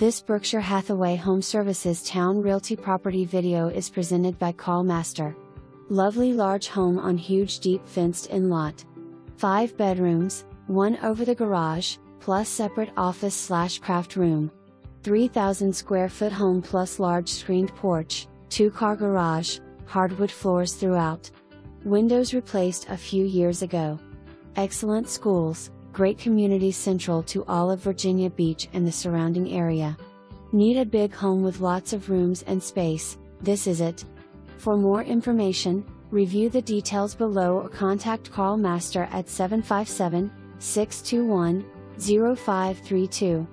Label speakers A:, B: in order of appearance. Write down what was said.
A: This Berkshire Hathaway HomeServices Towne Realty property video is presented by cmaster. Lovely large home on huge deep fenced-in lot. 5 bedrooms, 1 over the garage, plus separate office/craft room. 3,000 square foot home plus large screened porch, 2-car garage, hardwood floors throughout. Windows replaced a few years ago. Excellent schools, great community central to all of Virginia Beach and the surrounding area. Need a big home with lots of rooms and space? This is it. For more information, review the details below or contact cmaster at 757-621-0532.